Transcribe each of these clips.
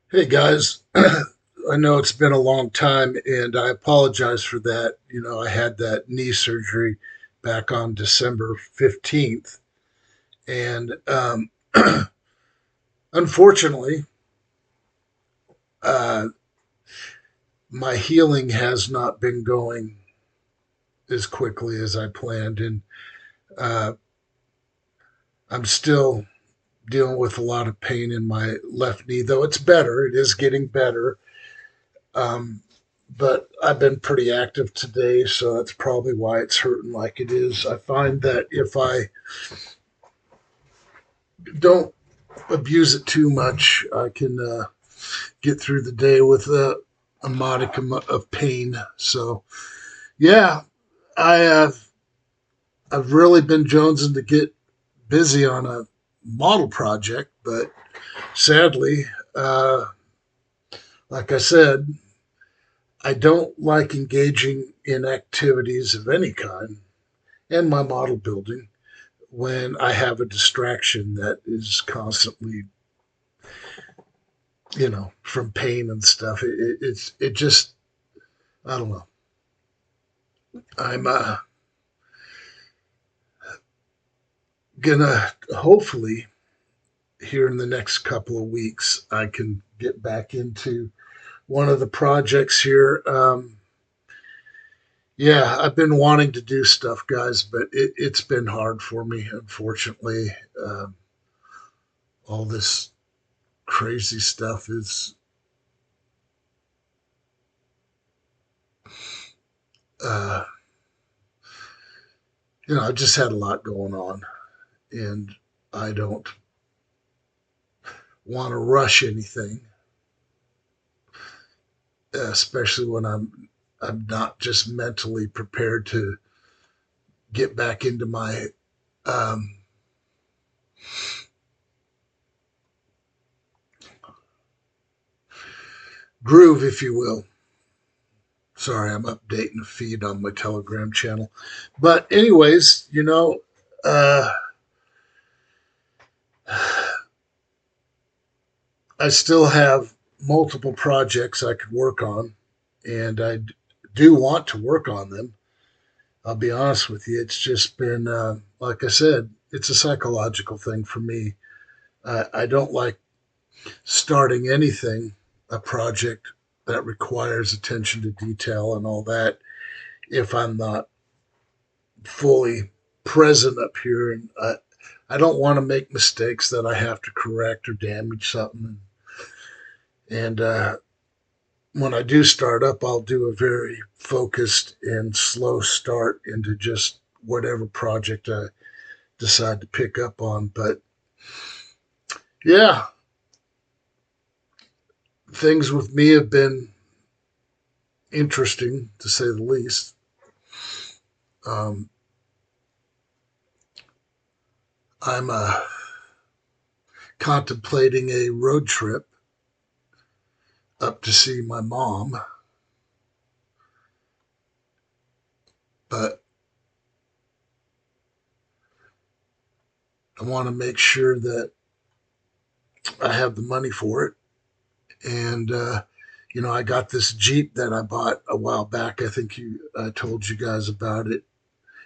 Hey guys, I know it's been a long time and I apologize for that. I had that knee surgery back on December 15th. And unfortunately, uh, my healing has not been going as quickly as I planned. And uh, I'm still dealing with a lot of pain in my left knee, though it's better. It is getting better. Um, but I've been pretty active today, so that's probably why it's hurting like it is. I find that if I don't abuse it too much, I can get through the day with a modicum of pain. So, yeah, I've really been jonesing to get busy on a model project, but sadly, uh, like I said, I don't like engaging in activities of any kind and my model building when I have a distraction that is constantly, from pain and stuff. It just, I don't know. I'm gonna hopefully here in the next couple of weeks I can get back into one of the projects here. Yeah, I've been wanting to do stuff, guys, but it's been hard for me, unfortunately. All this crazy stuff is, uh, I just had a lot going on, and I don't want to rush anything, especially when I'm not just mentally prepared to get back into my um, groove, if you will. Sorry, I'm updating the feed on my Telegram channel. But anyways, uh, I still have multiple projects I could work on, and I do want to work on them. I'll be honest with you. It's just been, like I said, it's a psychological thing for me. I don't like starting anything, a project that requires attention to detail and all that, if I'm not fully present up here. And I don't want to make mistakes that I have to correct or damage something. And when I do start up, I'll do a very focused and slow start into just whatever project I decide to pick up on. But yeah, things with me have been interesting to say the least. Um, I'm contemplating a road trip up to see my mom, but I want to make sure that I have the money for it. And, I got this Jeep that I bought a while back. I think I told you guys about it.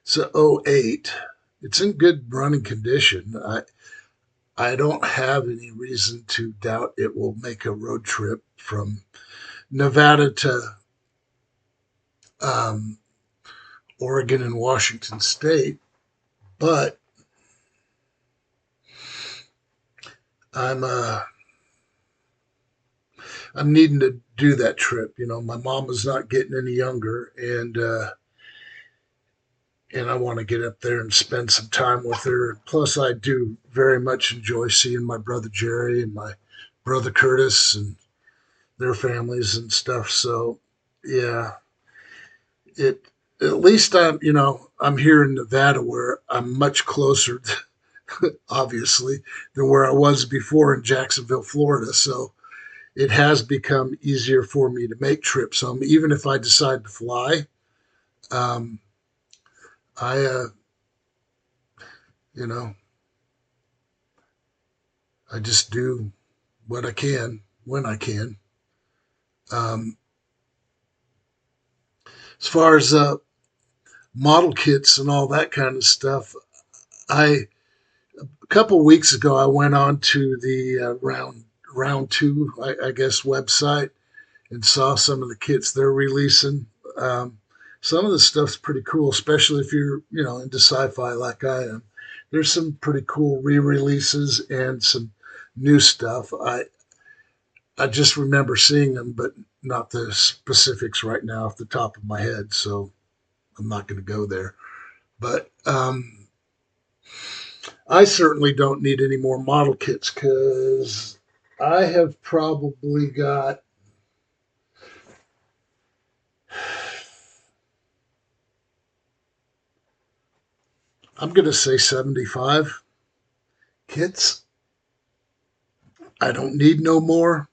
It's a '08. It's in good running condition. I don't have any reason to doubt it will make a road trip from Nevada to um, Oregon and Washington State, but I'm uh, I'm needing to do that trip. My mom is not getting any younger, and I want to get up there and spend some time with her. Plus, I do very much enjoy seeing my brother Jerry and my brother Curtis and their families and stuff. So, yeah, it at least I'm here in Nevada where I'm much closer, obviously, than where I was before in Jacksonville, Florida. So it has become easier for me to make trips home, even if I decide to fly. Um, I, you know, I just do what I can. when I can. Um, as far as model kits and all that kind of stuff, I a couple weeks ago I went on to the round two, I guess, website and saw some of the kits they're releasing. Um, some of the stuff's pretty cool, especially if you're into sci-fi like I am. There's some pretty cool re-releases and some new stuff. I just remember seeing them, but not the specifics right now off the top of my head, so I'm not going to go there. But I certainly don't need any more model kits because I have probably got, I'm going to say 75 kits. I don't need no more.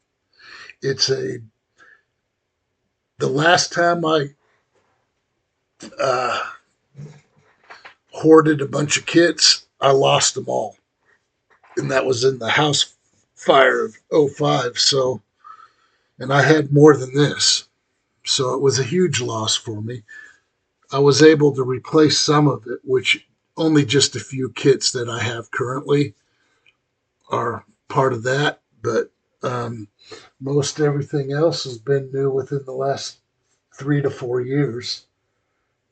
It's the last time I uh, hoarded a bunch of kits, I lost them all. And that was in the house fire of '05. So, and I had more than this. So it was a huge loss for me. I was able to replace some of it, which only just a few kits that I have currently are part of that. But um, most everything else has been new within the last 3 to 4 years.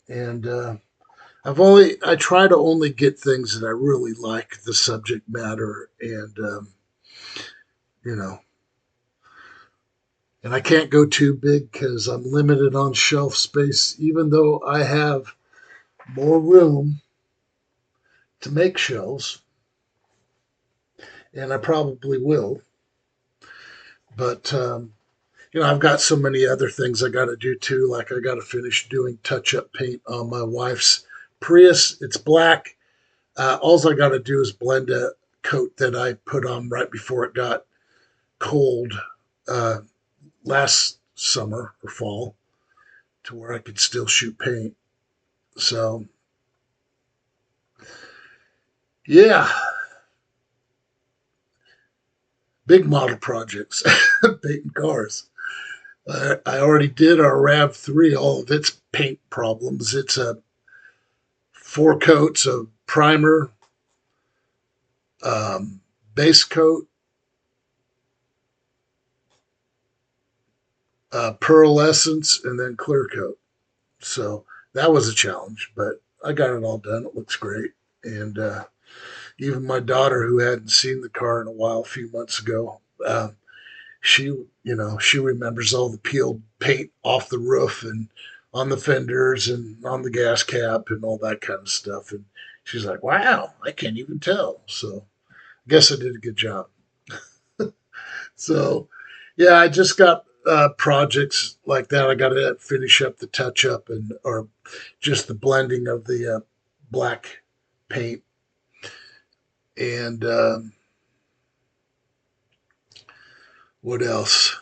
And I try to only get things that I really like the subject matter and, you know, and I can't go too big because I'm limited on shelf space, even though I have more room to make shelves, and I probably will. But I've got so many other things I got to do too. Like I got to finish doing touch-up paint on my wife's Prius. It's black. All I got to do is blend a coat that I put on right before it got cold uh, last summer or fall to where I could still shoot paint. So yeah, big model projects, painting cars. I already did our RAV3, all of its paint problems. It's a 4 coats of primer, base coat, pearlescence, and then clear coat. So that was a challenge, but I got it all done. It looks great. And even my daughter, who hadn't seen the car in a while, a few months ago, she, she remembers all the peeled paint off the roof and on the fenders and on the gas cap and all that kind of stuff. And she's like, wow, I can't even tell. So I guess I did a good job. So, yeah, I just got projects like that. I got to finish up the touch up and or just the blending of the black paint and what else?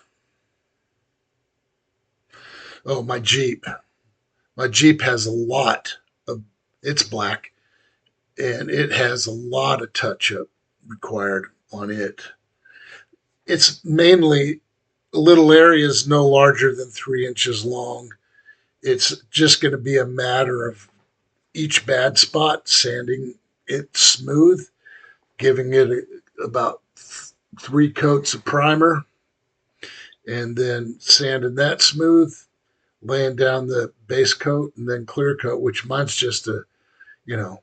Oh, my Jeep. My Jeep has a lot of. It's black and it has a lot of touch up required on it. It's mainly little areas no larger than 3 inches long. It's just going to be a matter of each bad spot, sanding it smooth, giving it about 3 coats of primer, and then sanding that smooth, laying down the base coat, and then clear coat, which mine's just a, you know,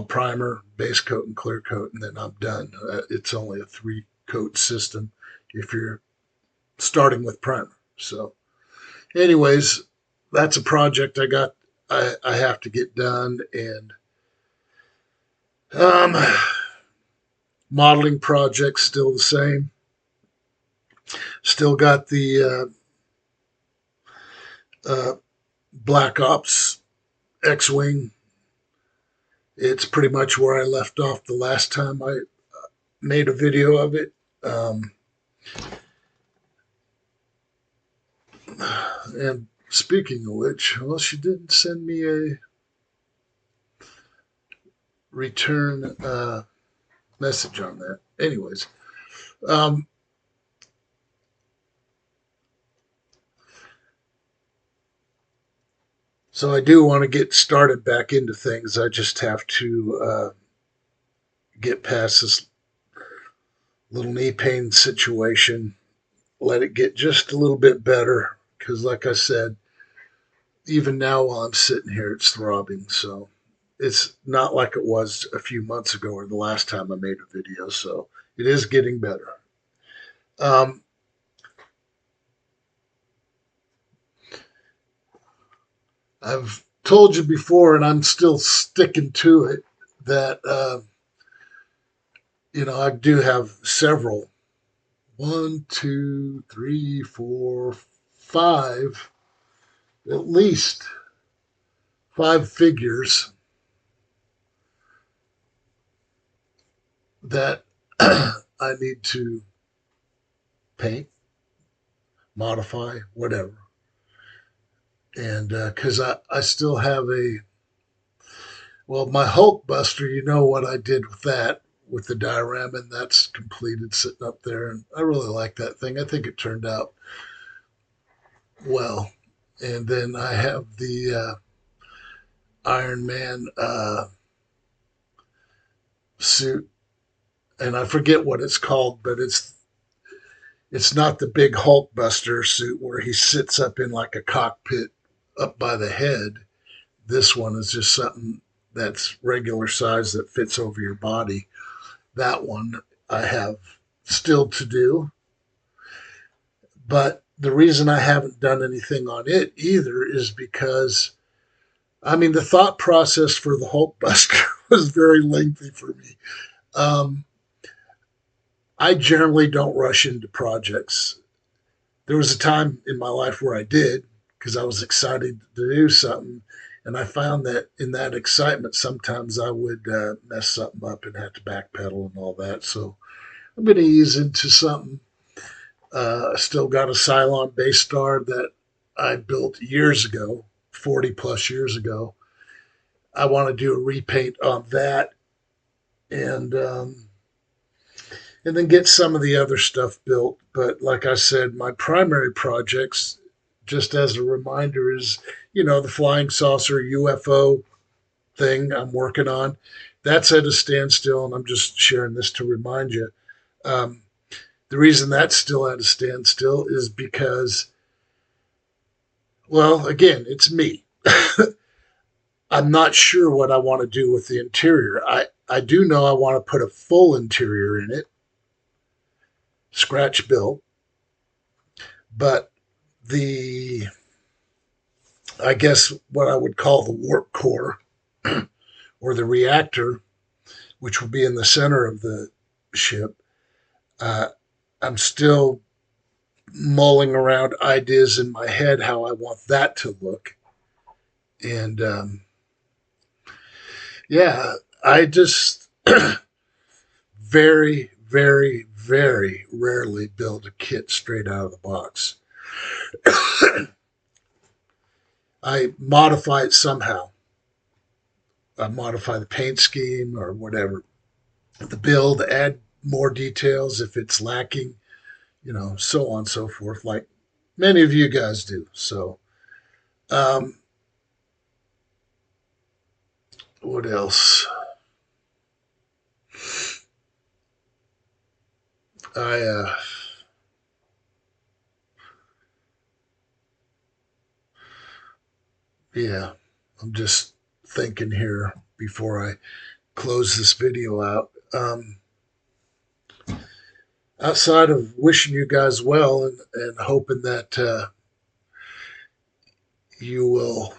primer, base coat, and clear coat, and then I'm done. It's only a 3 coat system if you're starting with primer. So, anyways, that's a project I have to get done, and um, modeling projects still the same. Still got the Black Ops X-wing. It's pretty much where I left off the last time I made a video of it. Um, and speaking of which, well, she didn't send me a return message on that. Anyways, um, So I do want to get started back into things. I just have to get past this little knee pain situation, let it get just a little bit better. Because, like I said, even now while I'm sitting here, it's throbbing. So it's not like it was a few months ago or the last time I made a video. So it is getting better. Um, I've told you before, and I'm still sticking to it, that, I do have several, one, two, three, four, five, at least five figures that I need to paint, modify, whatever. And because I still have my Hulk Buster, you know what I did with that, with the diorama, and that's completed sitting up there. And I really like that thing. I think it turned out well. And then I have the Iron Man suit, and I forget what it's called, but it's not the big Hulk Buster suit where he sits up in like a cockpit up by the head. This one is just something that's regular size that fits over your body. That one I have still to do, but the reason I haven't done anything on it either is because, I mean, the thought process for the Hulk Buster was very lengthy for me. Um, I generally don't rush into projects. There was a time in my life where I did because I was excited to do something. And I found that in that excitement, sometimes I would mess something up and have to backpedal and all that. So I'm going to ease into something. I still got a Cylon base star that I built years ago, 40 plus years ago. I want to do a repaint on that, and and then get some of the other stuff built. But like I said, my primary projects, just as a reminder, is the flying saucer UFO thing I'm working on. That's at a standstill, and I'm just sharing this to remind you. Um, the reason that's still at a standstill is because, well, again, it's me. I'm not sure what I want to do with the interior. I do know I want to put a full interior in it, scratch built, but the, I guess what I would call the warp core or the reactor, which will be in the center of the ship, uh, I'm still mulling around ideas in my head how I want that to look. And yeah, I just very, very, very rarely build a kit straight out of the box. I modify it somehow. I modify the paint scheme or whatever, the build, add more details if it's lacking, so on and so forth, like many of you guys do. So, um, what else? I, yeah, I'm just thinking here before I close this video out. Outside of wishing you guys well and hoping that you will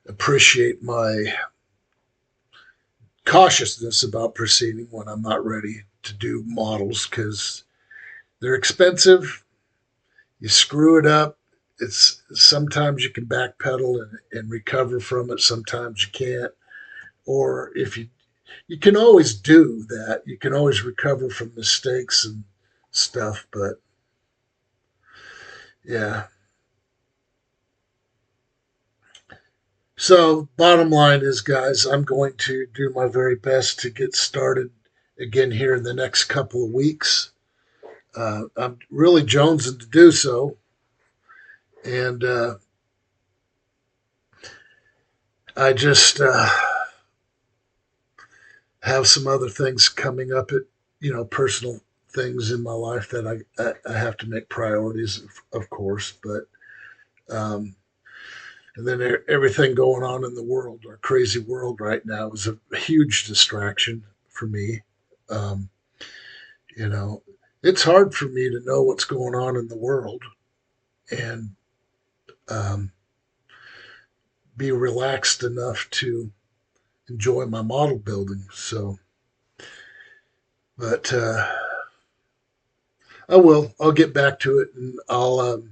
appreciate my cautiousness about proceeding when I'm not ready to do models because they're expensive. You screw it up. It's sometimes you can backpedal and recover from it. Sometimes you can't. Or if you can always do that. You can always recover from mistakes and stuff. But yeah. So bottom line is, guys, I'm going to do my very best to get started again here in the next couple of weeks. I'm really jonesing to do so, and I just have some other things coming up at personal things in my life that I have to make priorities, of course, but um, and then everything going on in the world, our crazy world right now, is a huge distraction for me. Um, you know, it's hard for me to know what's going on in the world and um, be relaxed enough to enjoy my model building. So, but I will. I'll get back to it, and I'll.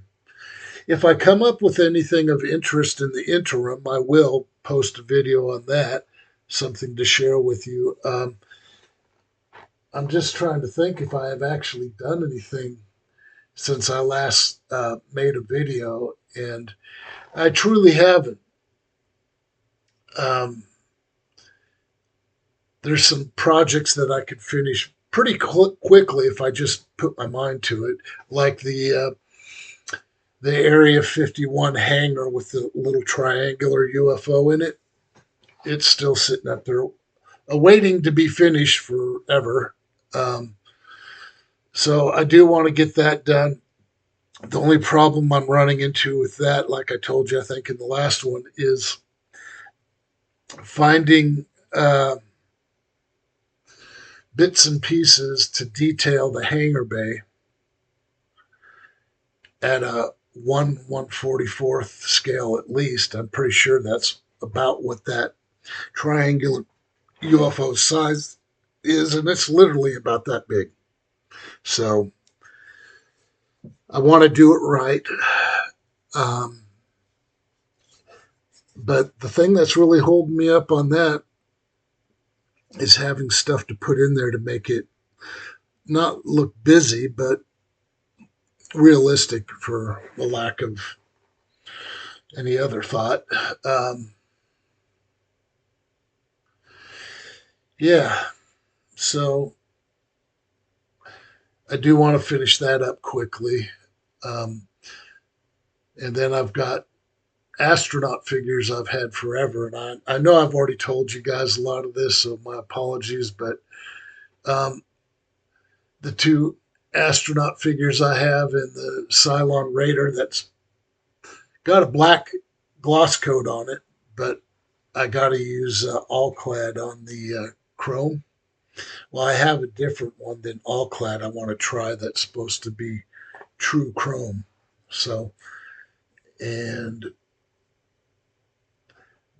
If I come up with anything of interest in the interim, I will post a video on that, something to share with you. I'm just trying to think if I have actually done anything since I last made a video, and I truly haven't. Um, there's some projects that I could finish pretty quickly if I just put my mind to it, like the Area 51 hangar with the little triangular UFO in it. It's still sitting up there, awaiting to be finished forever. Um, so I do want to get that done. The only problem I'm running into with that, like I told you, I think in the last one, is finding bits and pieces to detail the hangar bay at a 1/144th scale at least. I'm pretty sure that's about what that triangular UFO size is, and it's literally about that big. So I want to do it right. Um, but the thing that's really holding me up on that is having stuff to put in there to make it not look busy, but realistic, for the lack of any other thought. Um, yeah, so I do want to finish that up quickly. Um, and then I've got astronaut figures I've had forever. And I know I've already told you guys a lot of this, so my apologies. But um, the two astronaut figures I have in the Cylon Raider that's got a black gloss coat on it, but I got to use all clad on the chrome. Well, I have a different one than all clad I want to try that's supposed to be true chrome. So, and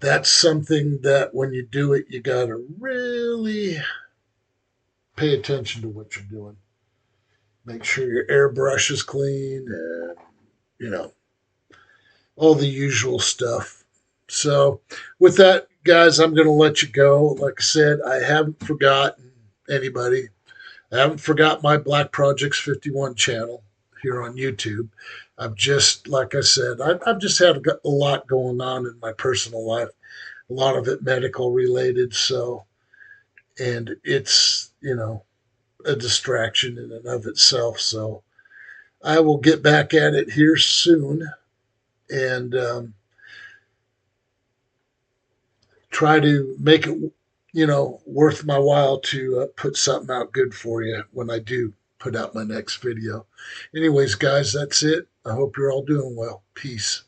that's something that when you do it, you got to really pay attention to what you're doing. Make sure your airbrush is clean and, you know, all the usual stuff. So, with that, guys, I'm going to let you go. Like I said, I haven't forgotten anybody. I haven't forgot my Black Projects 51 channel here on YouTube. I've just, like I said, I've just had a lot going on in my personal life, a lot of it medical related. So, and it's, a distraction in and of itself. So, I will get back at it here soon and try to make it, worth my while to put something out good for you when I do put out my next video. Anyways, guys, that's it. I hope you're all doing well. Peace.